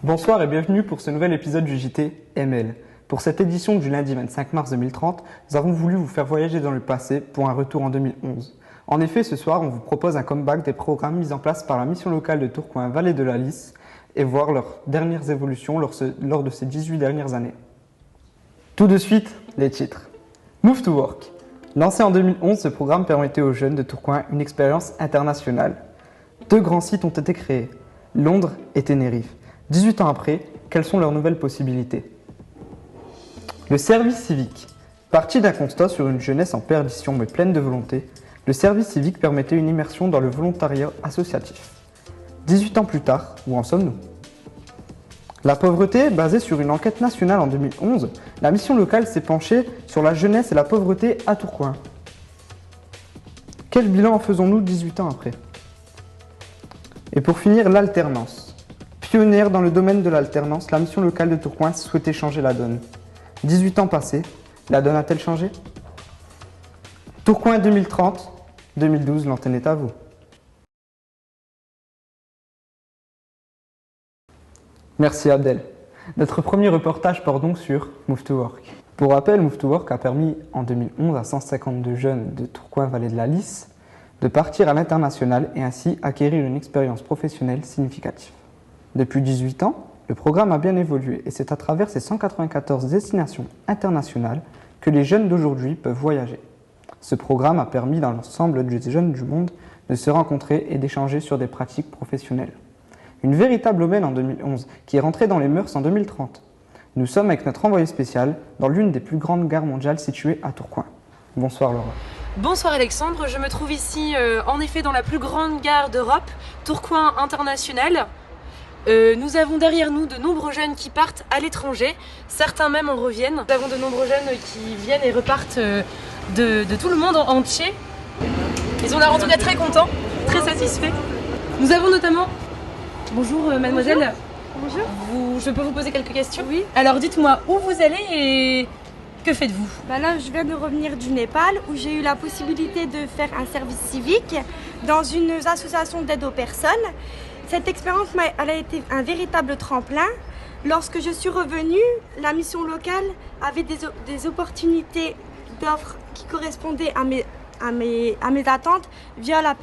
Bonsoir et bienvenue pour ce nouvel épisode du JT ML. Pour cette édition du lundi 25 mars 2030, nous avons voulu vous faire voyager dans le passé pour un retour en 2011. En effet, ce soir, on vous propose un comeback des programmes mis en place par la mission locale de Tourcoing-Vallée de la Lys et voir leurs dernières évolutions lors de ces 18 dernières années. Tout de suite, les titres. Move to Work. Lancé en 2011, ce programme permettait aux jeunes de Tourcoing une expérience internationale. 2 grands sites ont été créés, Londres et Tenerife. 18 ans après, quelles sont leurs nouvelles possibilités? Le service civique. Parti d'un constat sur une jeunesse en perdition mais pleine de volonté, le service civique permettait une immersion dans le volontariat associatif. 18 ans plus tard, où en sommes-nous? La pauvreté, basée sur une enquête nationale en 2011, la mission locale s'est penchée sur la jeunesse et la pauvreté à Tourcoing. Quel bilan en faisons-nous 18 ans après? Et pour finir, l'alternance. Pionnière dans le domaine de l'alternance, la mission locale de Tourcoing souhaitait changer la donne. 18 ans passés, la donne a-t-elle changé? Tourcoing 2030, 2012, l'antenne est à vous. Merci Abdel. Notre premier reportage porte donc sur Move to Work. Pour rappel, Move to Work a permis en 2011 à 152 jeunes de Tourcoing-Vallée de la Lys de partir à l'international et ainsi acquérir une expérience professionnelle significative. Depuis 18 ans, le programme a bien évolué et c'est à travers ces 194 destinations internationales que les jeunes d'aujourd'hui peuvent voyager. Ce programme a permis dans l'ensemble des jeunes du monde de se rencontrer et d'échanger sur des pratiques professionnelles. Une véritable aubaine en 2011 qui est rentrée dans les mœurs en 2030. Nous sommes avec notre envoyé spécial dans l'une des plus grandes gares mondiales situées à Tourcoing. Bonsoir Laura. Bonsoir Alexandre, je me trouve ici en effet dans la plus grande gare d'Europe, Tourcoing International. Nous avons derrière nous de nombreux jeunes qui partent à l'étranger, certains même en reviennent. Nous avons de nombreux jeunes qui viennent et repartent de tout le monde entier. Ils ont l'air en tout cas très contents, très satisfaits. Nous avons notamment... Bonjour mademoiselle. Bonjour. Je peux vous poser quelques questions? Oui. Alors dites-moi où vous allez et que faites-vous? Là, je viens de revenir du Népal où j'ai eu la possibilité de faire un service civique dans une association d'aide aux personnes. Cette expérience elle a été un véritable tremplin. Lorsque je suis revenue, la mission locale avait des opportunités d'offres qui correspondaient à mes attentes via la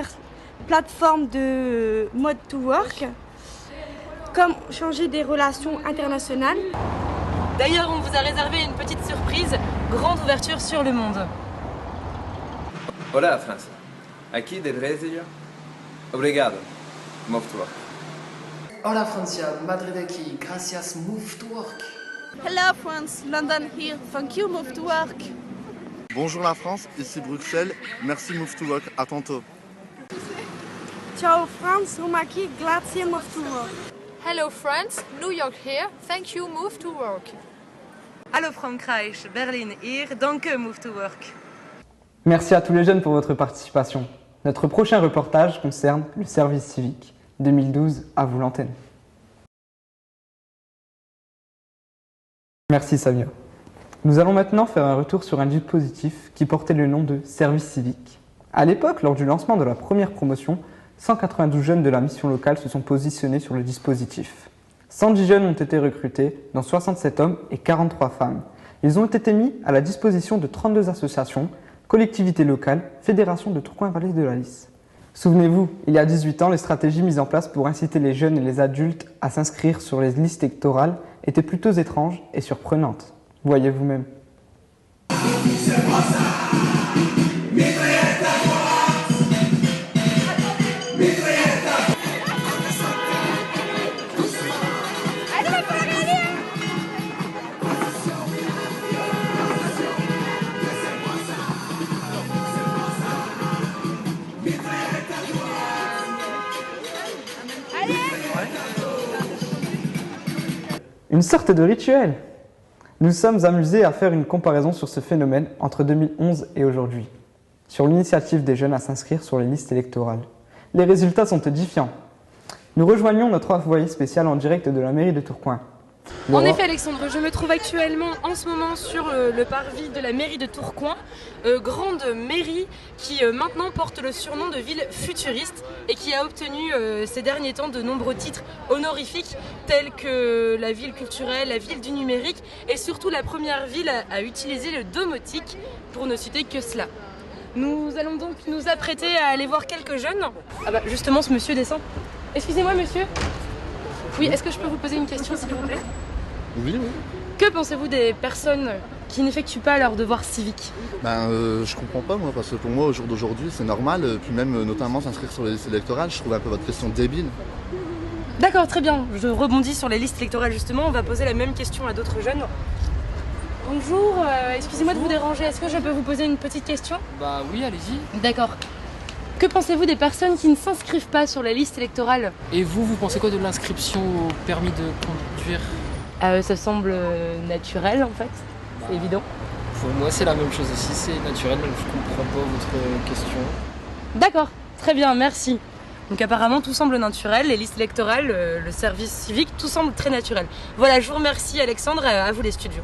plateforme de Move to Work, comme changer des relations internationales. D'ailleurs, on vous a réservé une petite surprise, grande ouverture sur le monde. Hola, França. Aqui de Brasília. Obrigado. Move to Work. Hola Francia, Madrid aquí, gracias Move to Work. Hello France, London here, thank you Move to Work. Bonjour la France, ici Bruxelles, merci Move to Work, à tantôt. Ciao France, Roma aqui, grazie Move to Work. Hello France, New York here, thank you Move to Work. Hallo Frankreich, Berlin hier, danke Move to Work. Merci à tous les jeunes pour votre participation. Notre prochain reportage concerne le service civique. 2012, à vous l'antenne. Merci Samia. Nous allons maintenant faire un retour sur un dispositif qui portait le nom de service civique. À l'époque, lors du lancement de la première promotion, 192 jeunes de la mission locale se sont positionnés sur le dispositif. 110 jeunes ont été recrutés, dont 67 hommes et 43 femmes. Ils ont été mis à la disposition de 32 associations, collectivités locales, fédérations de Tourcoing-Vallée de la Lys. Souvenez-vous, il y a 18 ans, les stratégies mises en place pour inciter les jeunes et les adultes à s'inscrire sur les listes électorales étaient plutôt étranges et surprenantes. Voyez vous-même. Une sorte de rituel. Nous sommes amusés à faire une comparaison sur ce phénomène entre 2011 et aujourd'hui, sur l'initiative des jeunes à s'inscrire sur les listes électorales. Les résultats sont édifiants. Nous rejoignons notre envoyé spécial en direct de la mairie de Tourcoing. En Laura. effet, Alexandre, je me trouve actuellement en ce moment sur le parvis de la mairie de Tourcoing, grande mairie qui maintenant porte le surnom de ville futuriste et qui a obtenu ces derniers temps de nombreux titres honorifiques tels que la ville culturelle, la ville du numérique et surtout la première ville à utiliser le domotique, pour ne citer que cela. Nous allons donc nous apprêter à aller voir quelques jeunes. Ah bah justement, ce monsieur descend. Excusez-moi monsieur. Oui, est-ce que je peux vous poser une question s'il vous plaît ? Oui, oui. Que pensez-vous des personnes qui n'effectuent pas leur devoir civique ? Je comprends pas moi, parce que pour moi au jour d'aujourd'hui c'est normal, puis même notamment s'inscrire sur les listes électorales, je trouve un peu votre question débile. D'accord, très bien. Je rebondis sur les listes électorales justement. On va poser la même question à d'autres jeunes. Bonjour, excusez-moi de vous déranger. Est-ce que je peux vous poser une petite question ? Bah oui, allez-y. D'accord. Que pensez-vous des personnes qui ne s'inscrivent pas sur la liste électorale ? Et vous pensez quoi de l'inscription au permis de conduire ? Ça semble naturel en fait, c'est évident. Pour moi, c'est la même chose aussi, c'est naturel, donc je comprends pas votre question. D'accord, très bien, merci. Donc apparemment tout semble naturel, les listes électorales, le service civique, tout semble très naturel. Voilà, je vous remercie Alexandre, à vous les studios.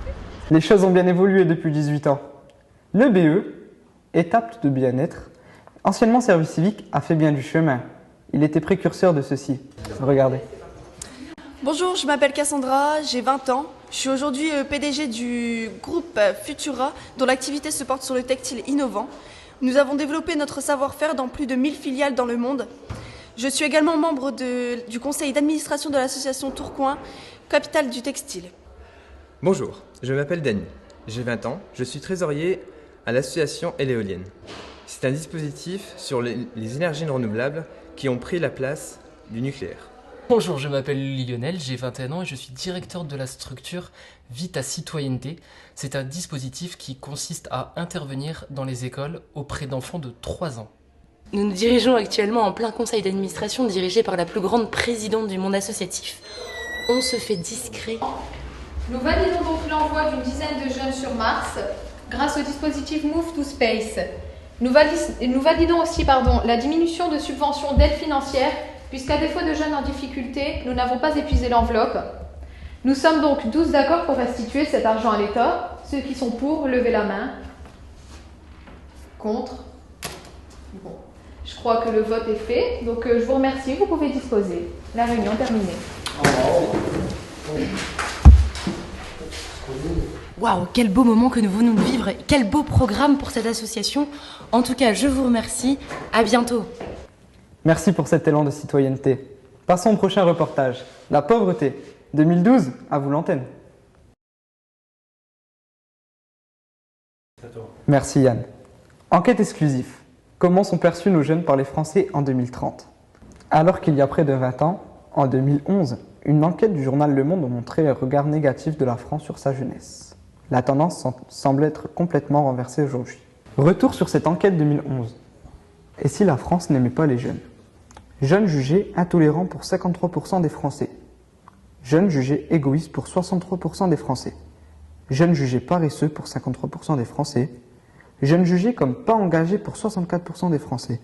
Les choses ont bien évolué depuis 18 ans. Le BE, étape de bien-être, anciennement service civique, a fait bien du chemin. Il était précurseur de ceci. Regardez. Bonjour, je m'appelle Cassandra, j'ai 20 ans. Je suis aujourd'hui PDG du groupe Futura, dont l'activité se porte sur le textile innovant. Nous avons développé notre savoir-faire dans plus de 1000 filiales dans le monde. Je suis également membre du conseil d'administration de l'association Tourcoing, capitale du textile. Bonjour, je m'appelle Dany, j'ai 20 ans, je suis trésorier à l'association Éolienne. C'est un dispositif sur les énergies renouvelables qui ont pris la place du nucléaire. Bonjour, je m'appelle Lionel, j'ai 21 ans et je suis directeur de la structure Vita Citoyenneté. C'est un dispositif qui consiste à intervenir dans les écoles auprès d'enfants de 3 ans. Nous nous dirigeons actuellement en plein conseil d'administration dirigé par la plus grande présidente du monde associatif. On se fait discret. Nous validons donc l'envoi d'une dizaine de jeunes sur Mars grâce au dispositif Move to Space. Nous validons aussi la diminution de subventions d'aide financière puisqu'à défaut de jeunes en difficulté, nous n'avons pas épuisé l'enveloppe. Nous sommes donc 12 d'accord pour restituer cet argent à l'État. Ceux qui sont pour, levez la main. Contre. Bon. Je crois que le vote est fait, donc je vous remercie, vous pouvez disposer. La réunion est terminée. Waouh, quel beau moment que nous venons de vivre, quel beau programme pour cette association. En tout cas, je vous remercie, à bientôt. Merci pour cet élan de citoyenneté. Passons au prochain reportage. La pauvreté. 2012, à vous l'antenne. Merci Yann. Enquête exclusive. Comment sont perçus nos jeunes par les Français en 2030 ? Alors qu'il y a près de 20 ans, en 2011, une enquête du journal Le Monde a montré le regard négatif de la France sur sa jeunesse. La tendance semble être complètement renversée aujourd'hui. Retour sur cette enquête 2011. Et si la France n'aimait pas les jeunes ? Jeunes jugés intolérants pour 53% des Français. Jeunes jugés égoïstes pour 63% des Français. Jeunes jugés paresseux pour 53% des Français. Jeunes jugés comme pas engagés pour 64% des Français.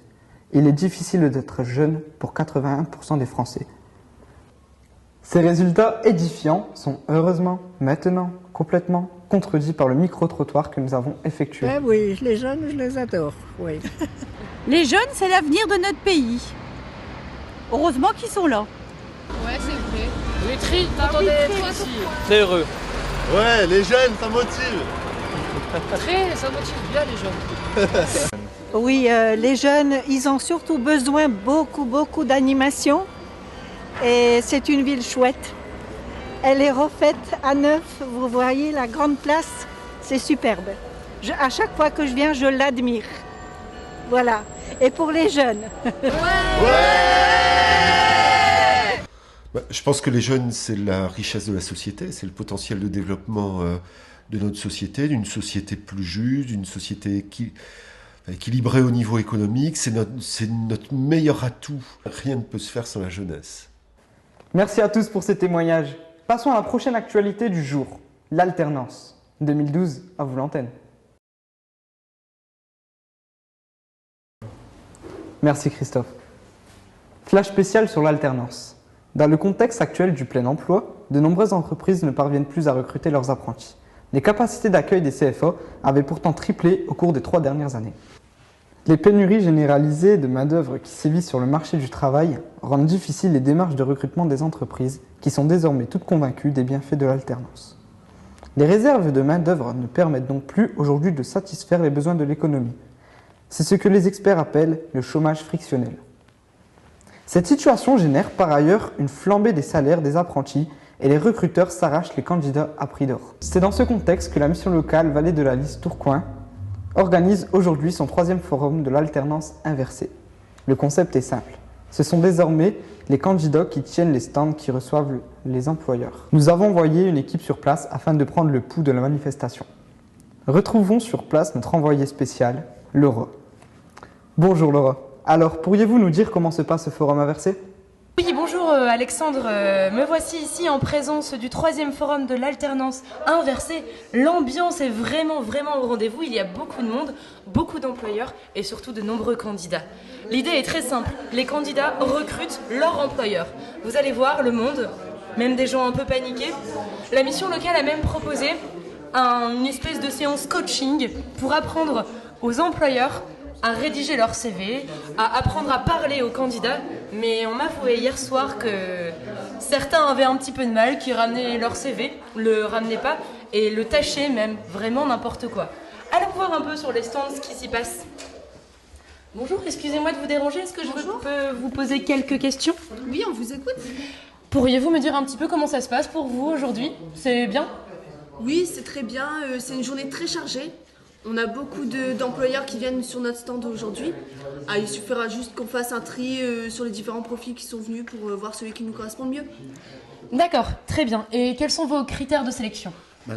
Il est difficile d'être jeune pour 81% des Français. Ces résultats édifiants sont heureusement maintenant complètement contredits par le micro-trottoir que nous avons effectué. Oui, les jeunes, je les adore, oui. Les jeunes, c'est l'avenir de notre pays. Heureusement qu'ils sont là. Ouais, c'est vrai. Oui, t'entendais toi aussi. Très heureux. Ouais, les jeunes, ça motive. Ça motive bien les jeunes. Oui, les jeunes, ils ont surtout besoin beaucoup d'animation. Et c'est une ville chouette. Elle est refaite à neuf. Vous voyez la grande place, c'est superbe. À chaque fois que je viens, je l'admire. Voilà. Et pour les jeunes. Je pense que les jeunes, c'est la richesse de la société, c'est le potentiel de développement de notre société, d'une société plus juste, d'une société équilibrée au niveau économique. C'est notre meilleur atout. Rien ne peut se faire sans la jeunesse. Merci à tous pour ces témoignages. Passons à la prochaine actualité du jour, l'alternance. 2012, à vous l'antenne. Merci Christophe. Flash spécial sur l'alternance. Dans le contexte actuel du plein emploi, de nombreuses entreprises ne parviennent plus à recruter leurs apprentis. Les capacités d'accueil des CFA avaient pourtant triplé au cours des 3 dernières années. Les pénuries généralisées de main-d'œuvre qui sévissent sur le marché du travail rendent difficiles les démarches de recrutement des entreprises qui sont désormais toutes convaincues des bienfaits de l'alternance. Les réserves de main-d'œuvre ne permettent donc plus aujourd'hui de satisfaire les besoins de l'économie. C'est ce que les experts appellent le chômage frictionnel. Cette situation génère par ailleurs une flambée des salaires des apprentis et les recruteurs s'arrachent les candidats à prix d'or. C'est dans ce contexte que la mission locale Vallée de la Lys Tourcoing organise aujourd'hui son 3e forum de l'alternance inversée. Le concept est simple. Ce sont désormais les candidats qui tiennent les stands qui reçoivent les employeurs. Nous avons envoyé une équipe sur place afin de prendre le pouls de la manifestation. Retrouvons sur place notre envoyée spéciale, Laura. Bonjour Laura. Alors, pourriez-vous nous dire comment se passe ce forum inversé ? Oui, bonjour Alexandre, me voici ici en présence du 3e forum de l'alternance inversée. L'ambiance est vraiment au rendez-vous, il y a beaucoup de monde, beaucoup d'employeurs et surtout de nombreux candidats. L'idée est très simple, les candidats recrutent leur employeur. Vous allez voir le monde, même des gens un peu paniqués. La mission locale a même proposé une espèce de séance coaching pour apprendre aux employeurs à rédiger leur CV, à apprendre à parler aux candidats, mais on m'a avoué hier soir que certains avaient un petit peu de mal, qui ramenaient leur CV, le ramenaient pas, et le tâchaient même, vraiment n'importe quoi. Allons voir un peu sur les stands ce qui s'y passe. Bonjour, excusez-moi de vous déranger, est-ce que je peux vous poser quelques questions ? Oui, on vous écoute. Pourriez-vous me dire un petit peu comment ça se passe pour vous aujourd'hui ? C'est bien ? Oui, c'est très bien, c'est une journée très chargée. On a beaucoup d'employeurs qui viennent sur notre stand aujourd'hui. Il suffira juste qu'on fasse un tri sur les différents profils qui sont venus pour voir celui qui nous correspond le mieux. D'accord, très bien. Et quels sont vos critères de sélection ?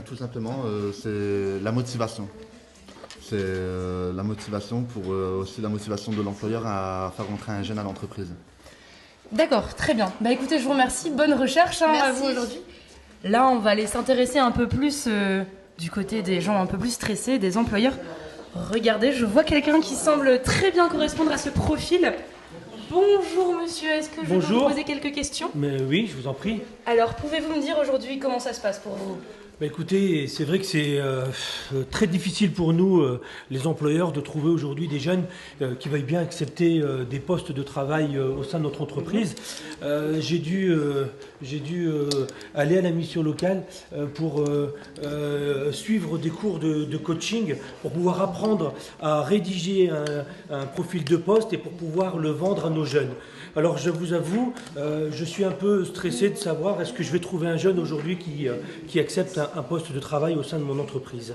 Tout simplement, c'est la motivation. C'est la motivation pour aussi la motivation de l'employeur à faire rentrer un jeune à l'entreprise. D'accord, très bien. Écoutez, je vous remercie. Bonne recherche à vous aujourd'hui. Là, on va aller s'intéresser un peu plus du côté des gens un peu plus stressés, des employeurs. Regardez, je vois quelqu'un qui semble très bien correspondre à ce profil. Bonjour monsieur, est-ce que je peux vous poser quelques questions ? Mais oui, je vous en prie. Alors, pouvez-vous me dire aujourd'hui comment ça se passe pour vous ? Écoutez, c'est vrai que c'est très difficile pour nous, les employeurs, de trouver aujourd'hui des jeunes qui veuillent bien accepter des postes de travail au sein de notre entreprise. J'ai dû aller à la mission locale pour suivre des cours de coaching, pour pouvoir apprendre à rédiger un profil de poste et pour pouvoir le vendre à nos jeunes. Alors je vous avoue, je suis un peu stressé de savoir est-ce que je vais trouver un jeune aujourd'hui qui accepte un poste de travail au sein de mon entreprise.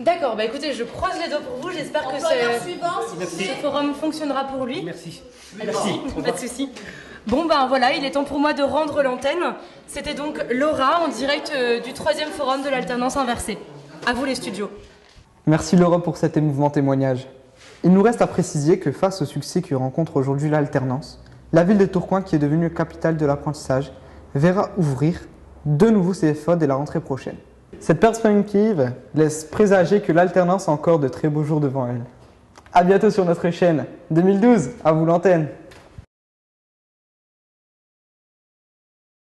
D'accord, écoutez, je croise les doigts pour vous, j'espère que ce forum fonctionnera pour lui. Merci. Pas de souci. Bon voilà, il est temps pour moi de rendre l'antenne. C'était donc Laura en direct du 3e forum de l'alternance inversée. À vous les studios. Merci Laura pour cet émouvant témoignage. Il nous reste à préciser que face au succès que rencontre aujourd'hui l'alternance, la ville de Tourcoing, qui est devenue capitale de l'apprentissage, verra ouvrir 2 nouveaux CFA dès la rentrée prochaine. Cette perspective laisse présager que l'alternance a encore de très beaux jours devant elle. A bientôt sur notre chaîne. 2012, à vous l'antenne.